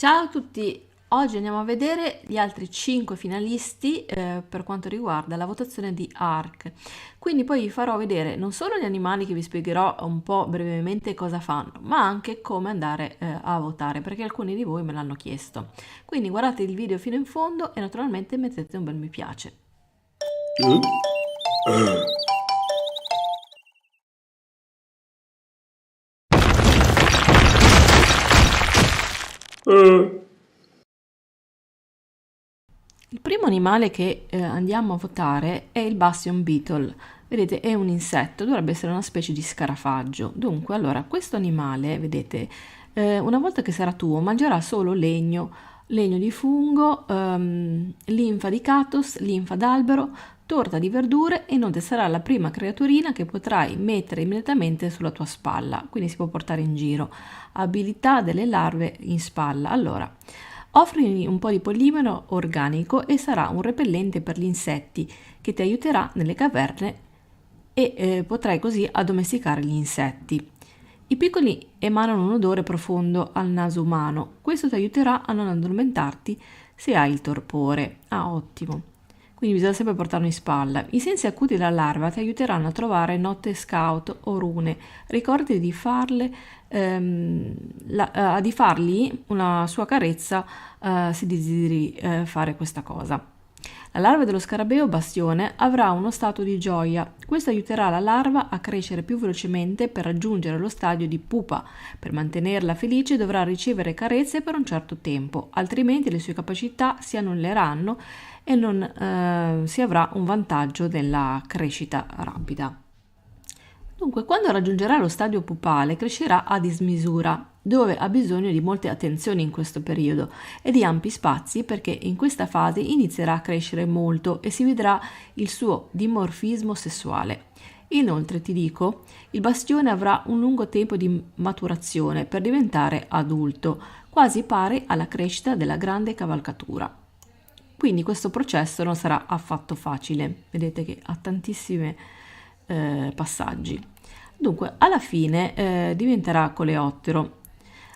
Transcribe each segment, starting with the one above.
Ciao a tutti, oggi andiamo a vedere gli altri 5 finalisti per quanto riguarda la votazione di ARC. Quindi poi vi farò vedere non solo gli animali che vi spiegherò un po' brevemente cosa fanno, ma anche come andare a votare, perché alcuni di voi me l'hanno chiesto. Quindi guardate il video fino in fondo e naturalmente mettete un bel mi piace. Il primo animale che andiamo a votare è il Bastion Beetle. Vedete, è un insetto, dovrebbe essere una specie di scarafaggio. Dunque, allora, questo animale, vedete, una volta che sarà tuo, mangerà solo legno, legno di fungo, linfa di cactus, linfa d'albero, torta di verdure e inoltre sarà la prima creaturina che potrai mettere immediatamente sulla tua spalla, quindi si può portare in giro. Abilità delle larve in spalla. Allora, offrigli un po' di polimero organico e sarà un repellente per gli insetti che ti aiuterà nelle caverne e potrai così addomesticare gli insetti. I piccoli emanano un odore profondo al naso umano. Questo ti aiuterà a non addormentarti se hai il torpore. Ah, ottimo. Quindi bisogna sempre portarlo in spalla. I sensi acuti della larva ti aiuteranno a trovare note scout o rune. Ricordati di di fargli una sua carezza se desideri fare questa cosa. La larva dello scarabeo bastione avrà uno stato di gioia. Questo aiuterà la larva a crescere più velocemente per raggiungere lo stadio di pupa. Per mantenerla felice dovrà ricevere carezze per un certo tempo, altrimenti le sue capacità si annulleranno e non si avrà un vantaggio della crescita rapida. Dunque, quando raggiungerà lo stadio pupale, crescerà a dismisura, dove ha bisogno di molte attenzioni in questo periodo e di ampi spazi perché in questa fase inizierà a crescere molto e si vedrà il suo dimorfismo sessuale. Inoltre ti dico, il bastione avrà un lungo tempo di maturazione per diventare adulto, quasi pari alla crescita della grande cavalcatura. Quindi questo processo non sarà affatto facile, vedete che ha tantissimi passaggi. Dunque, alla fine diventerà coleottero.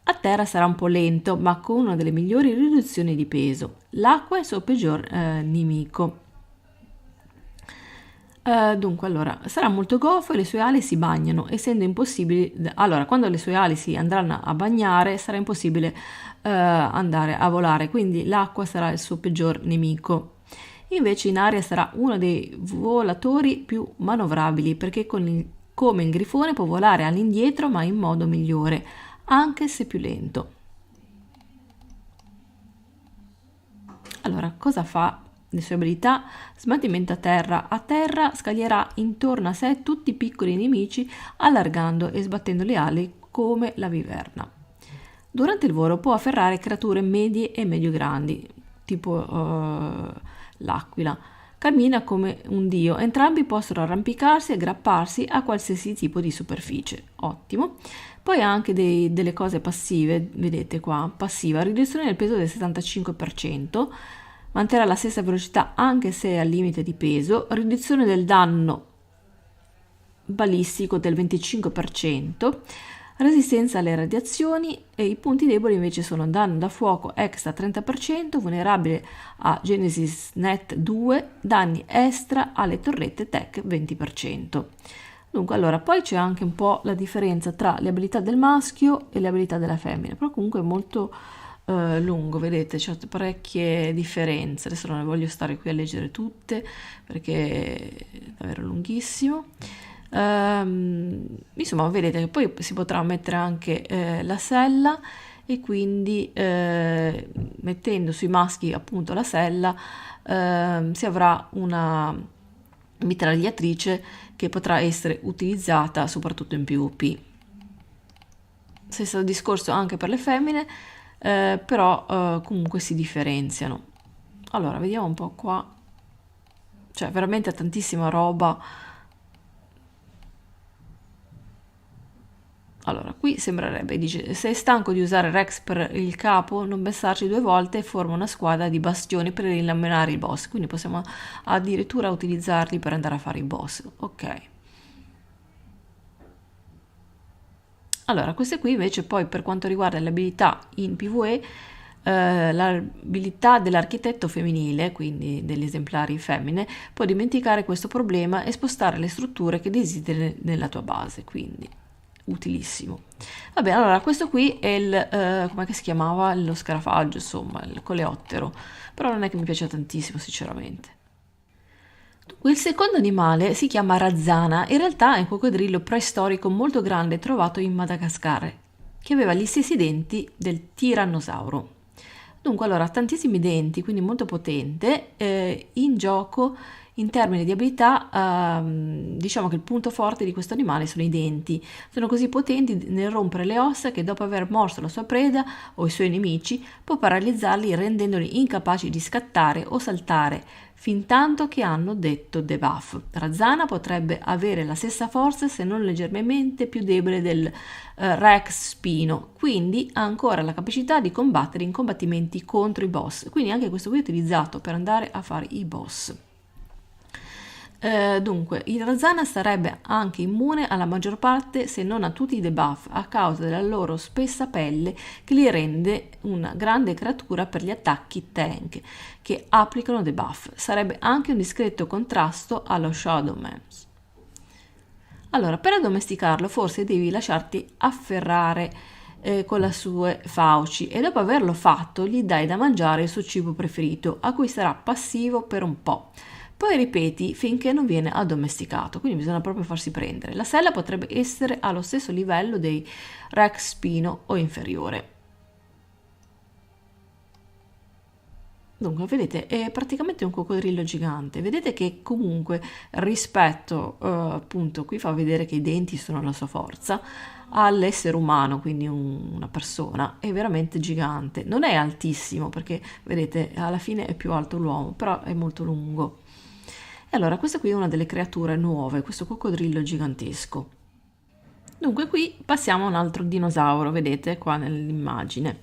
A terra sarà un po' lento, ma con una delle migliori riduzioni di peso. L'acqua è il suo peggior nemico. Dunque, allora, sarà molto goffo e le sue ali si bagnano, essendo impossibile. Allora, quando le sue ali si andranno a bagnare, sarà impossibile andare a volare, quindi l'acqua sarà il suo peggior nemico. Invece in aria sarà uno dei volatori più manovrabili, perché come il grifone può volare all'indietro, ma in modo migliore, anche se più lento. Allora, cosa fa? Le sue abilità? Sbattimento a terra. A terra scaglierà intorno a sé tutti i piccoli nemici, allargando e sbattendo le ali come la viverna. Durante il volo può afferrare creature medie e medio-grandi, tipo l'aquila. Cammina come un dio. Entrambi possono arrampicarsi e aggrapparsi a qualsiasi tipo di superficie. Ottimo. Poi ha anche delle cose passive, vedete qua, passiva, riduzione del peso del 75%, manterrà la stessa velocità anche se è al limite di peso, riduzione del danno balistico del 25%, resistenza alle radiazioni e i punti deboli invece sono danno da fuoco extra 30%, vulnerabile a Genesis Net 2, danni extra alle torrette tech 20%. Dunque, allora, poi c'è anche un po' la differenza tra le abilità del maschio e le abilità della femmina, però comunque è molto lungo, vedete, c'è parecchie differenze. Adesso non ne voglio stare qui a leggere tutte perché è davvero lunghissimo. Insomma, vedete che poi si potrà mettere anche la sella e quindi mettendo sui maschi appunto la sella si avrà una mitragliatrice che potrà essere utilizzata soprattutto in PvP. Stesso discorso anche per le femmine, però comunque si differenziano. Allora, vediamo un po' qua. Cioè, veramente tantissima roba. Allora, qui sembrerebbe, dice, sei stanco di usare Rex per il capo, non pensarci due volte e forma una squadra di bastioni per eliminare il boss. Quindi possiamo addirittura utilizzarli per andare a fare i boss. Ok. Allora, queste qui invece poi per quanto riguarda le abilità in PvE L'abilità dell'architetto femminile, quindi degli esemplari femmine, può dimenticare questo problema e spostare le strutture che desideri nella tua base, quindi utilissimo. Vabbè, allora questo qui è come si chiamava? Lo scarafaggio, insomma, il coleottero, però non è che mi piace tantissimo, sinceramente. Il secondo animale si chiama Razana, in realtà è un coccodrillo preistorico molto grande trovato in Madagascar, che aveva gli stessi denti del tirannosauro. Dunque, allora, ha tantissimi denti, quindi molto potente, in gioco in termini di abilità, diciamo che il punto forte di questo animale sono i denti. Sono così potenti nel rompere le ossa che dopo aver morso la sua preda o i suoi nemici può paralizzarli rendendoli incapaci di scattare o saltare fin tanto che hanno detto debuff. Razana potrebbe avere la stessa forza se non leggermente più debole del Rex Spino, quindi ha ancora la capacità di combattere in combattimenti contro i boss, quindi anche questo qui è utilizzato per andare a fare i boss. Dunque, il Razana sarebbe anche immune alla maggior parte, se non a tutti i debuff, a causa della loro spessa pelle che li rende una grande creatura per gli attacchi tank che applicano debuff. Sarebbe anche un discreto contrasto allo Shadowmans. Allora, per addomesticarlo forse devi lasciarti afferrare con le sue fauci e dopo averlo fatto gli dai da mangiare il suo cibo preferito, a cui sarà passivo per un po'. Poi ripeti finché non viene addomesticato, quindi bisogna proprio farsi prendere. La sella potrebbe essere allo stesso livello dei Rex Spino o inferiore. Dunque, vedete, è praticamente un coccodrillo gigante. Vedete che comunque rispetto, appunto, qui fa vedere che i denti sono la sua forza, all'essere umano, quindi una persona, è veramente gigante. Non è altissimo perché, vedete, alla fine è più alto l'uomo, però è molto lungo. E allora, questa qui è una delle creature nuove, questo coccodrillo gigantesco. Dunque qui passiamo a un altro dinosauro, vedete qua nell'immagine.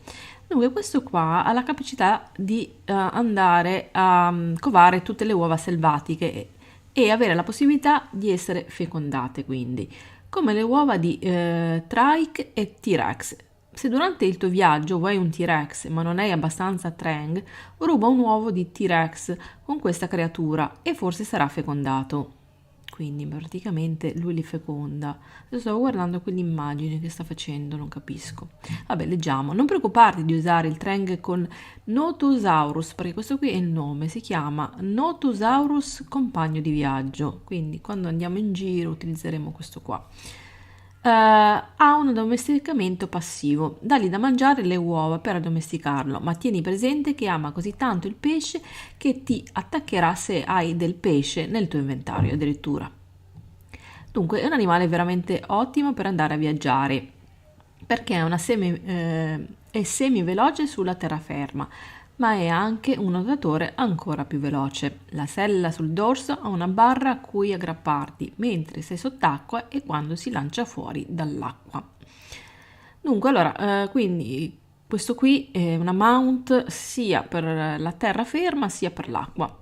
Dunque questo qua ha la capacità di andare a covare tutte le uova selvatiche e avere la possibilità di essere fecondate, quindi come le uova di Trike e T-Rex. Se durante il tuo viaggio vuoi un T-Rex ma non hai abbastanza Trang, ruba un uovo di T-Rex con questa creatura e forse sarà fecondato. Quindi praticamente lui li feconda. Adesso stavo guardando quell'immagine che sta facendo, non capisco. Vabbè, leggiamo. Non preoccuparti di usare il Trang con Notosaurus, perché questo qui è il nome, si chiama Notosaurus compagno di viaggio. Quindi quando andiamo in giro utilizzeremo questo qua. Ha un addomesticamento passivo, dagli da mangiare le uova per addomesticarlo, ma tieni presente che ama così tanto il pesce che ti attaccherà se hai del pesce nel tuo inventario addirittura. Dunque è un animale veramente ottimo per andare a viaggiare perché è semi veloce sulla terraferma, ma è anche un nuotatore ancora più veloce. La sella sul dorso ha una barra a cui aggrapparti mentre sei sott'acqua e quando si lancia fuori dall'acqua. Dunque, allora, quindi questo qui è una mount sia per la terraferma sia per l'acqua.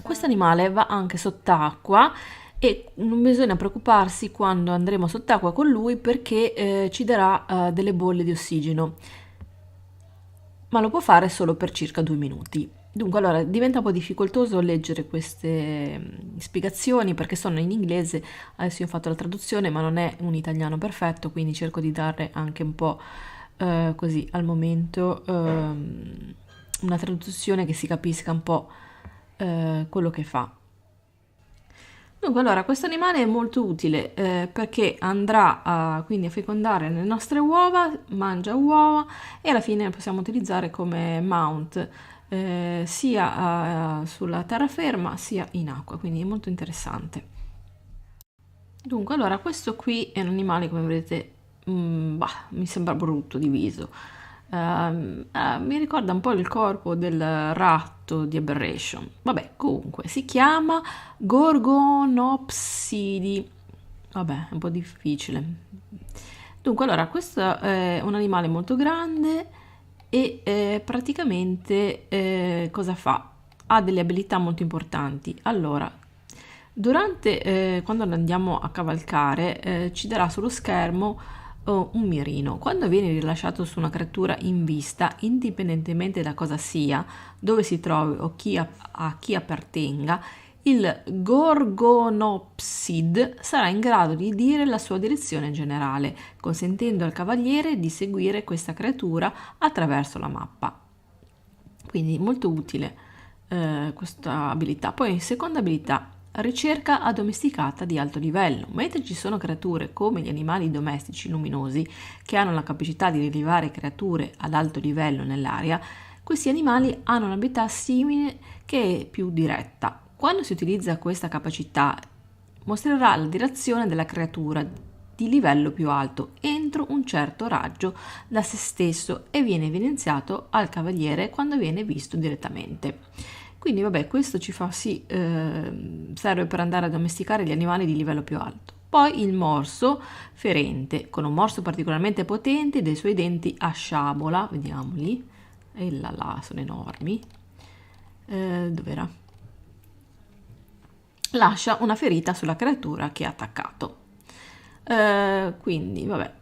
Questo animale va anche sott'acqua e non bisogna preoccuparsi quando andremo sott'acqua con lui perché ci darà delle bolle di ossigeno, ma lo può fare solo per circa 2 minuti. Dunque, allora, diventa un po' difficoltoso leggere queste spiegazioni perché sono in inglese, adesso io ho fatto la traduzione, ma non è un italiano perfetto, quindi cerco di dare anche un po' così al momento una traduzione che si capisca un po' quello che fa. Dunque, allora, questo animale è molto utile perché andrà quindi a fecondare le nostre uova, mangia uova e alla fine lo possiamo utilizzare come mount sia sulla terraferma sia in acqua, quindi è molto interessante. Dunque, allora, questo qui è un animale, come vedete, mi sembra brutto di viso. Mi ricorda un po' il corpo del ratto di Aberration. Vabbè, comunque, si chiama Gorgonopsidi. Vabbè, è un po' difficile. Dunque, allora, questo è un animale molto grande e praticamente cosa fa? Ha delle abilità molto importanti. Allora, durante quando andiamo a cavalcare ci darà sullo schermo o un mirino. Quando viene rilasciato su una creatura in vista, indipendentemente da cosa sia, dove si trovi o a chi appartenga, il Gorgonopsid sarà in grado di dire la sua direzione generale, consentendo al cavaliere di seguire questa creatura attraverso la mappa. Quindi molto utile questa abilità. Poi seconda abilità, ricerca addomesticata di alto livello. Mentre ci sono creature come gli animali domestici luminosi che hanno la capacità di rilevare creature ad alto livello nell'area, questi animali hanno un'abilità simile che è più diretta. Quando si utilizza questa capacità, mostrerà la direzione della creatura di livello più alto entro un certo raggio da se stesso e viene evidenziato al cavaliere quando viene visto direttamente. Quindi vabbè, questo ci fa sì, serve per andare a domesticare gli animali di livello più alto. Poi il morso ferente, con un morso particolarmente potente e dei suoi denti a sciabola, vediamoli, e là, sono enormi. Dov'era? Lascia una ferita sulla creatura che ha attaccato. Quindi vabbè.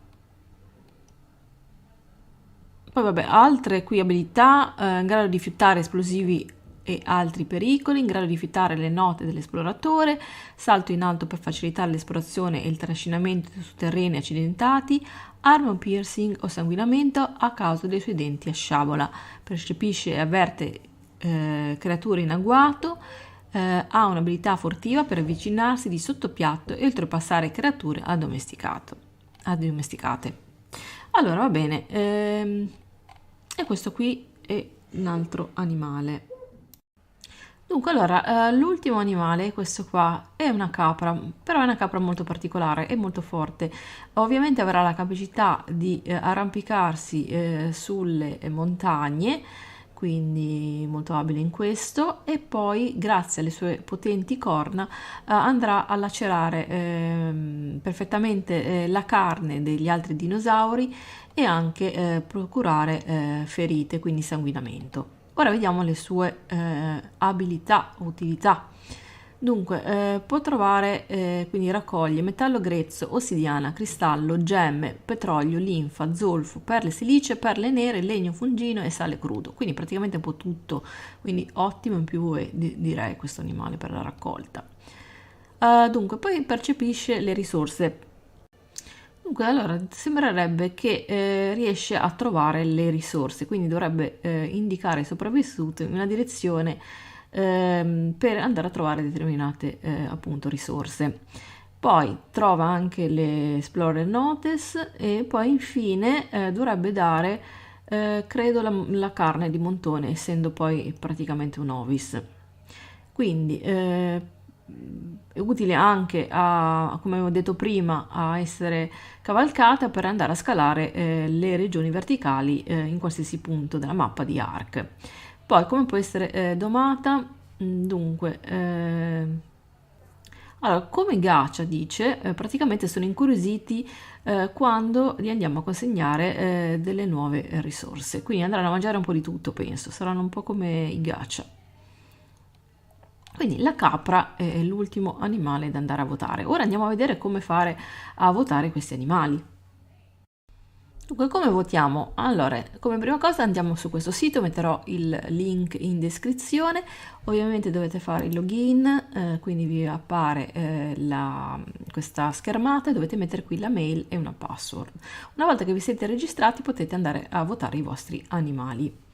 Poi vabbè, altre qui abilità, in grado di fiutare esplosivi e altri pericoli, in grado di fiutare le note dell'esploratore, salto in alto per facilitare l'esplorazione e il trascinamento su terreni accidentati, arma piercing o sanguinamento a causa dei suoi denti a sciabola, percepisce e avverte creature in agguato, ha un'abilità furtiva per avvicinarsi di sottopiatto e oltrepassare creature addomesticate. Allora va bene, e questo qui è un altro animale. Dunque, allora, l'ultimo animale, questo qua, è una capra, però è una capra molto particolare e molto forte. Ovviamente avrà la capacità di arrampicarsi sulle montagne, quindi molto abile in questo, e poi, grazie alle sue potenti corna, andrà a lacerare perfettamente la carne degli altri dinosauri e anche procurare ferite, quindi sanguinamento. Ora vediamo le sue abilità, utilità. Dunque, può trovare, quindi raccoglie metallo grezzo, ossidiana, cristallo, gemme, petrolio, linfa, zolfo, perle silice, perle nere, legno fungino e sale crudo. Quindi praticamente un po' tutto, quindi ottimo in più direi questo animale per la raccolta. Dunque, poi percepisce le risorse. Dunque, allora sembrerebbe che riesce a trovare le risorse, quindi dovrebbe indicare ai sopravvissuti una direzione per andare a trovare determinate appunto risorse. Poi trova anche le Explorer Notice e poi infine dovrebbe dare, credo, la carne di montone, essendo poi praticamente un novice. Quindi è utile anche come avevo detto prima, a essere cavalcata per andare a scalare le regioni verticali in qualsiasi punto della mappa di Ark. Poi come può essere domata? Dunque, allora, come Gacha dice, praticamente sono incuriositi quando gli andiamo a consegnare delle nuove risorse. Quindi andranno a mangiare un po' di tutto, penso, saranno un po' come i Gacha. Quindi la capra è l'ultimo animale da andare a votare. Ora andiamo a vedere come fare a votare questi animali. Dunque, come votiamo? Allora, come prima cosa andiamo su questo sito, metterò il link in descrizione. Ovviamente dovete fare il login, quindi vi appare questa schermata e dovete mettere qui la mail e una password. Una volta che vi siete registrati potete andare a votare i vostri animali.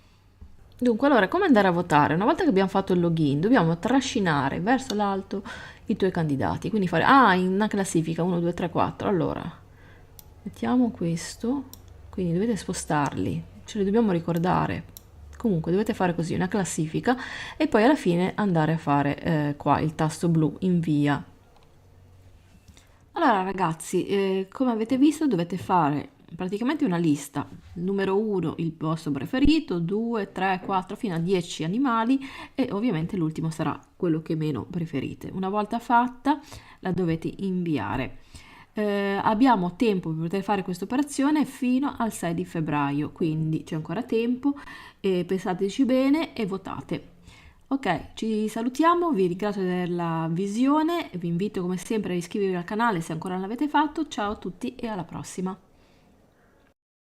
Dunque, allora, come andare a votare? Una volta che abbiamo fatto il login, dobbiamo trascinare verso l'alto i tuoi candidati, quindi fare, in una classifica 1, 2, 3, 4. Allora, mettiamo questo, quindi dovete spostarli, ce li dobbiamo ricordare. Comunque dovete fare così, una classifica, e poi alla fine andare a fare qua il tasto blu, invia. Allora ragazzi, come avete visto dovete fare praticamente una lista, numero 1 il vostro preferito, 2, 3, 4 fino a 10 animali e ovviamente l'ultimo sarà quello che meno preferite. Una volta fatta la dovete inviare. Abbiamo tempo per poter fare questa operazione fino al 6 di febbraio, quindi c'è ancora tempo, pensateci bene e votate. Ok, ci salutiamo, vi ringrazio della visione, vi invito come sempre a iscrivervi al canale se ancora non l'avete fatto, ciao a tutti e alla prossima!